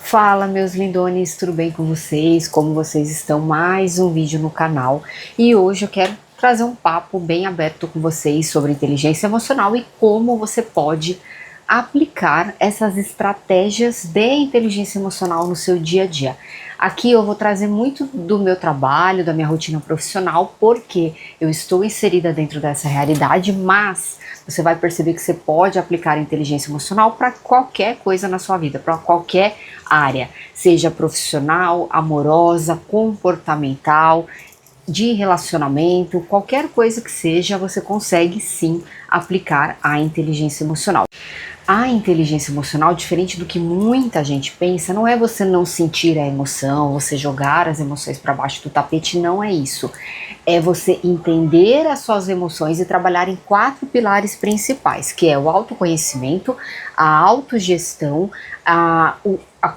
Fala, meus lindones, tudo bem com vocês? Como vocês estão? Mais um vídeo no canal e hoje eu quero trazer um papo bem aberto com vocês sobre inteligência emocional e como você pode aplicar essas estratégias de inteligência emocional no seu dia a dia. Aqui eu vou trazer muito do meu trabalho, da minha rotina profissional, porque eu estou inserida dentro dessa realidade, mas você vai perceber que você pode aplicar a inteligência emocional para qualquer coisa na sua vida, para qualquer área, seja profissional, amorosa, comportamental, de relacionamento, qualquer coisa que seja, você consegue sim aplicar a inteligência emocional. A inteligência emocional, diferente do que muita gente pensa, não é você não sentir a emoção, você jogar as emoções para baixo do tapete, não é isso. É você entender as suas emoções e trabalhar em 4 pilares principais, que é o autoconhecimento, a autogestão, a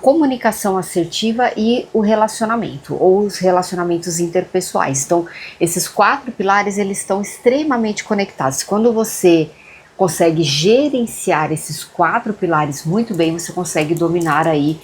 comunicação assertiva e o relacionamento, ou os relacionamentos interpessoais. Então, esses 4 pilares, eles estão extremamente conectados. Quando você consegue gerenciar esses 4 pilares muito bem, você consegue dominar aí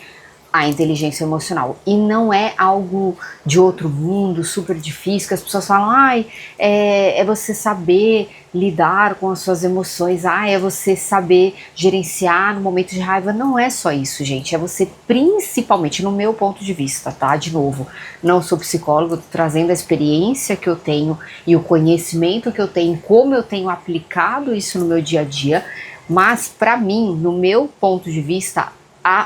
a inteligência emocional. E não é algo de outro mundo, super difícil, que as pessoas falam, ai, é você saber lidar com as suas emoções, é você saber gerenciar no momento de raiva. Não é só isso, gente, é você principalmente, no meu ponto de vista, tá? De novo, não sou psicóloga, tô trazendo a experiência que eu tenho e o conhecimento que eu tenho, como eu tenho aplicado isso no meu dia a dia, mas para mim, no meu ponto de vista,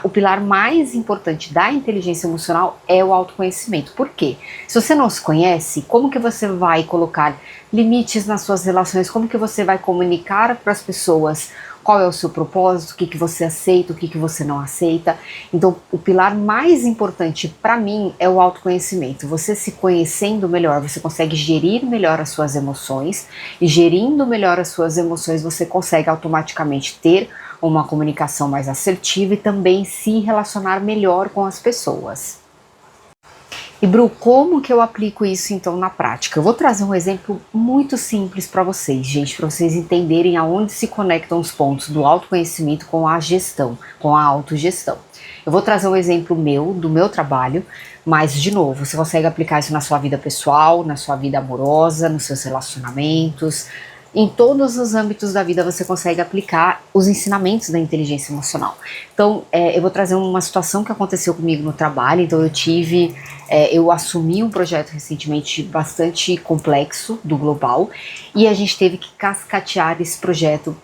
o pilar mais importante da inteligência emocional é o autoconhecimento. Por quê? Se você não se conhece, como que você vai colocar limites nas suas relações? Como que você vai comunicar para as pessoas qual é o seu propósito, o que você aceita, o que você não aceita? Então, o pilar mais importante para mim é o autoconhecimento. Você se conhecendo melhor, você consegue gerir melhor as suas emoções, e gerindo melhor as suas emoções, você consegue automaticamente ter uma comunicação mais assertiva e também se relacionar melhor com as pessoas. E Bru, como que eu aplico isso então na prática? Eu vou trazer um exemplo muito simples para vocês, gente, para vocês entenderem aonde se conectam os pontos do autoconhecimento com a gestão, com a autogestão. Eu vou trazer um exemplo do meu trabalho, mas de novo, você consegue aplicar isso na sua vida pessoal, na sua vida amorosa, nos seus relacionamentos. Em todos os âmbitos da vida você consegue aplicar os ensinamentos da inteligência emocional. Então, eu vou trazer uma situação que aconteceu comigo no trabalho. Então, eu assumi um projeto recentemente bastante complexo do global e a gente teve que cascatear esse projeto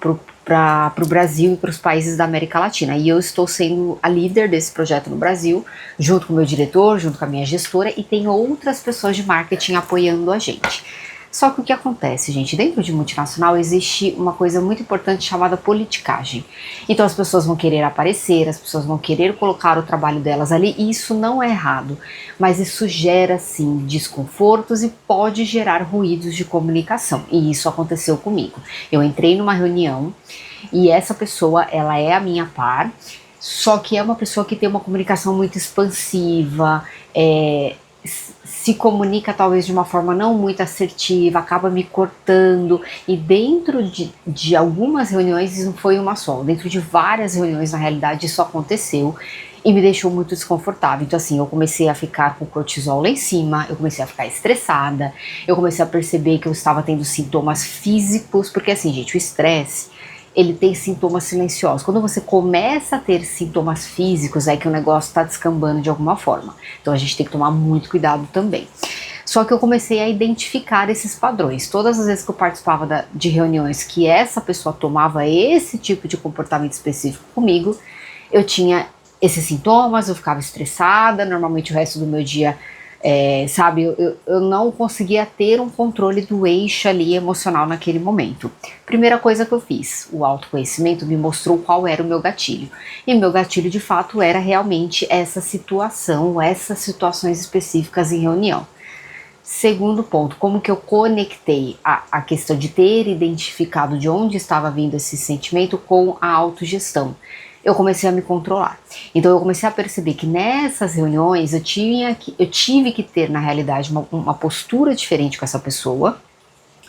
para o Brasil e para os países da América Latina. E eu estou sendo a líder desse projeto no Brasil, junto com o meu diretor, junto com a minha gestora, e tem outras pessoas de marketing apoiando a gente. Só que o que acontece, gente, dentro de multinacional existe uma coisa muito importante chamada politicagem. Então as pessoas vão querer aparecer, as pessoas vão querer colocar o trabalho delas ali, e isso não é errado, mas isso gera sim desconfortos e pode gerar ruídos de comunicação, e isso aconteceu comigo. Eu entrei numa reunião e essa pessoa, ela é a minha par, só que é uma pessoa que tem uma comunicação muito expansiva, se comunica talvez de uma forma não muito assertiva, acaba me cortando, e dentro de algumas reuniões, isso não foi uma só, dentro de várias reuniões na realidade isso aconteceu e me deixou muito desconfortável. Então assim, eu comecei a ficar com cortisol lá em cima, eu comecei a ficar estressada, eu comecei a perceber que eu estava tendo sintomas físicos, porque assim, gente, o estresse, ele tem sintomas silenciosos. Quando você começa a ter sintomas físicos, é que o negócio está descambando de alguma forma. Então a gente tem que tomar muito cuidado também. Só que eu comecei a identificar esses padrões. Todas as vezes que eu participava de reuniões que essa pessoa tomava esse tipo de comportamento específico comigo, eu tinha esses sintomas, eu ficava estressada, normalmente o resto do meu dia, eu não conseguia ter um controle do eixo ali emocional naquele momento. Primeira coisa que eu fiz, o autoconhecimento me mostrou qual era o meu gatilho. E o meu gatilho de fato era realmente essa situação, essas situações específicas em reunião. Segundo ponto, como que eu conectei a questão de ter identificado de onde estava vindo esse sentimento com a autogestão. Eu comecei a me controlar. Então eu comecei a perceber que nessas reuniões eu tive que ter, na realidade, uma postura diferente com essa pessoa,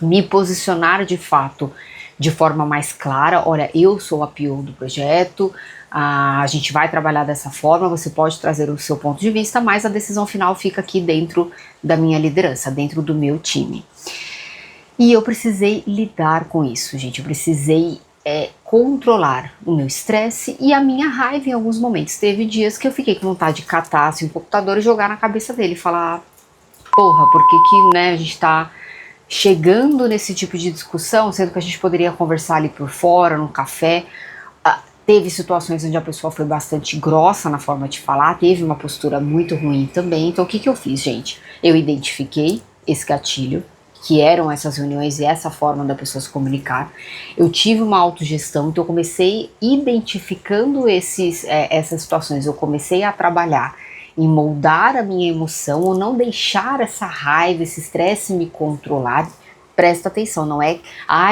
me posicionar de fato de forma mais clara, olha, eu sou a PO do projeto, a gente vai trabalhar dessa forma, você pode trazer o seu ponto de vista, mas a decisão final fica aqui dentro da minha liderança, dentro do meu time. E eu precisei lidar com isso, gente, eu precisei controlar o meu estresse e a minha raiva em alguns momentos. Teve dias que eu fiquei com vontade de catar assim, o computador e jogar na cabeça dele e falar, porra, por que né, a gente tá chegando nesse tipo de discussão, sendo que a gente poderia conversar ali por fora, num café. Teve situações onde a pessoa foi bastante grossa na forma de falar, teve uma postura muito ruim também. Então o que eu fiz, gente? Eu identifiquei esse gatilho, que eram essas reuniões e essa forma da pessoa se comunicar. Eu tive uma autogestão, então eu comecei identificando essas situações, eu comecei a trabalhar em moldar a minha emoção, ou não deixar essa raiva, esse estresse me controlar. Presta atenção, não é,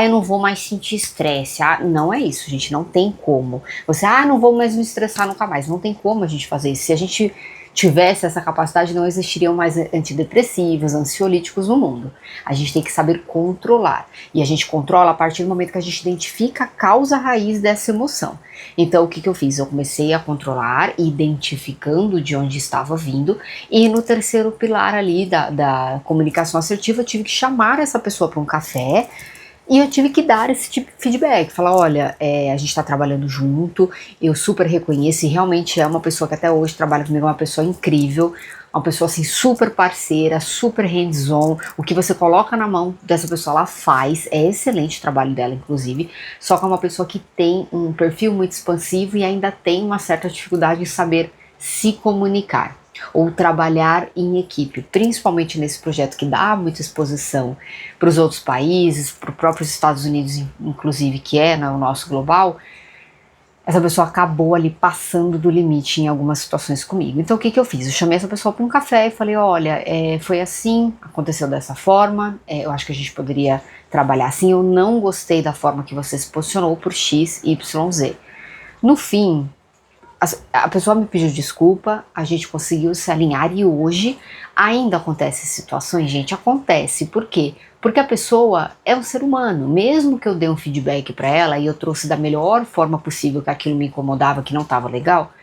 eu não vou mais sentir estresse, não é isso, gente, não tem como. Você, não vou mais me estressar nunca mais, não tem como a gente fazer isso. Se a gente tivesse essa capacidade, não existiriam mais antidepressivos, ansiolíticos no mundo. A gente tem que saber controlar. E a gente controla a partir do momento que a gente identifica a causa raiz dessa emoção. Então, o que eu fiz? Eu comecei a controlar, identificando de onde estava vindo. E no terceiro pilar ali da comunicação assertiva, eu tive que chamar essa pessoa para um café. E eu tive que dar esse tipo de feedback, falar, olha, a gente está trabalhando junto, eu super reconheço, e realmente é uma pessoa que até hoje trabalha comigo, uma pessoa incrível, uma pessoa assim super parceira, super hands-on, o que você coloca na mão dessa pessoa, ela faz, é excelente o trabalho dela, inclusive, só que é uma pessoa que tem um perfil muito expansivo e ainda tem uma certa dificuldade de saber se comunicar ou trabalhar em equipe, principalmente nesse projeto que dá muita exposição para os outros países, para os próprios Estados Unidos, inclusive, que é o nosso global. Essa pessoa acabou ali passando do limite em algumas situações comigo. Então o que eu fiz? Eu chamei essa pessoa para um café e falei, olha, foi assim, aconteceu dessa forma, eu acho que a gente poderia trabalhar assim, eu não gostei da forma que você se posicionou por X, Y, Z. No fim, a pessoa me pediu desculpa, a gente conseguiu se alinhar e hoje ainda acontecem situações, gente, acontece. Por quê? Porque a pessoa é um ser humano, mesmo que eu dê um feedback para ela e eu trouxe da melhor forma possível que aquilo me incomodava, que não estava legal,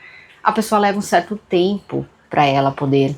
a pessoa leva um certo tempo para ela poder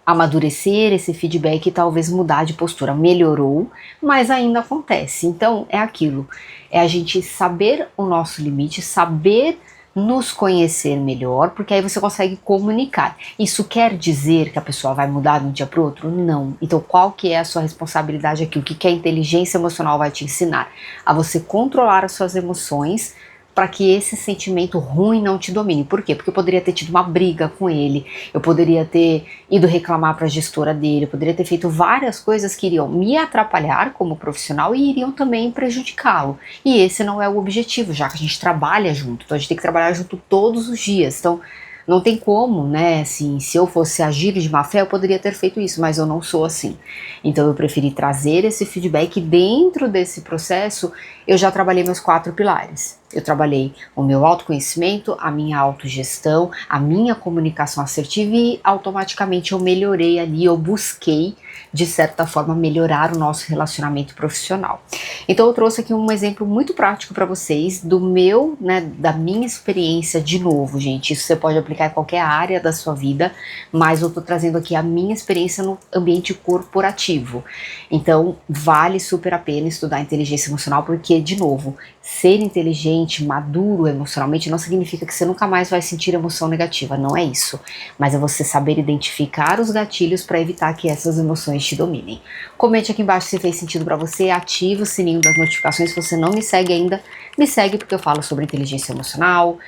amadurecer esse feedback e talvez mudar de postura. Melhorou, mas ainda acontece. Então é aquilo, é a gente saber o nosso limite, saber nos conhecer melhor, porque aí você consegue comunicar. Isso quer dizer que a pessoa vai mudar de um dia para o outro? Não. Então qual que é a sua responsabilidade aqui? O que a inteligência emocional vai te ensinar? A você controlar as suas emoções para que esse sentimento ruim não te domine. Por quê? Porque eu poderia ter tido uma briga com ele, eu poderia ter ido reclamar para a gestora dele, eu poderia ter feito várias coisas que iriam me atrapalhar como profissional e iriam também prejudicá-lo. E esse não é o objetivo, já que a gente trabalha junto, então a gente tem que trabalhar junto todos os dias. Então não tem como, né, assim, se eu fosse agir de má fé, eu poderia ter feito isso, mas eu não sou assim. Então eu preferi trazer esse feedback. Dentro desse processo, eu já trabalhei meus 4 pilares. Eu trabalhei o meu autoconhecimento, a minha autogestão, a minha comunicação assertiva e automaticamente eu melhorei ali, eu busquei, de certa forma, melhorar o nosso relacionamento profissional. Então eu trouxe aqui um exemplo muito prático para vocês da minha experiência de novo, gente. Isso você pode aplicar em qualquer área da sua vida, mas eu tô trazendo aqui a minha experiência no ambiente corporativo. Então vale super a pena estudar inteligência emocional, porque, de novo, ser inteligente, maduro emocionalmente não significa que você nunca mais vai sentir emoção negativa, não é isso. Mas é você saber identificar os gatilhos para evitar que essas emoções te dominem. Comente aqui embaixo se fez sentido para você, ativa o sininho das notificações. Se você não me segue ainda, me segue, porque eu falo sobre inteligência emocional,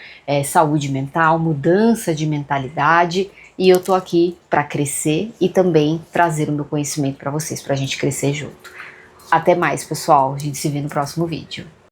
saúde mental, mudança de mentalidade, e eu tô aqui para crescer e também trazer o meu conhecimento para vocês, para a gente crescer junto. Até mais, pessoal, a gente se vê no próximo vídeo.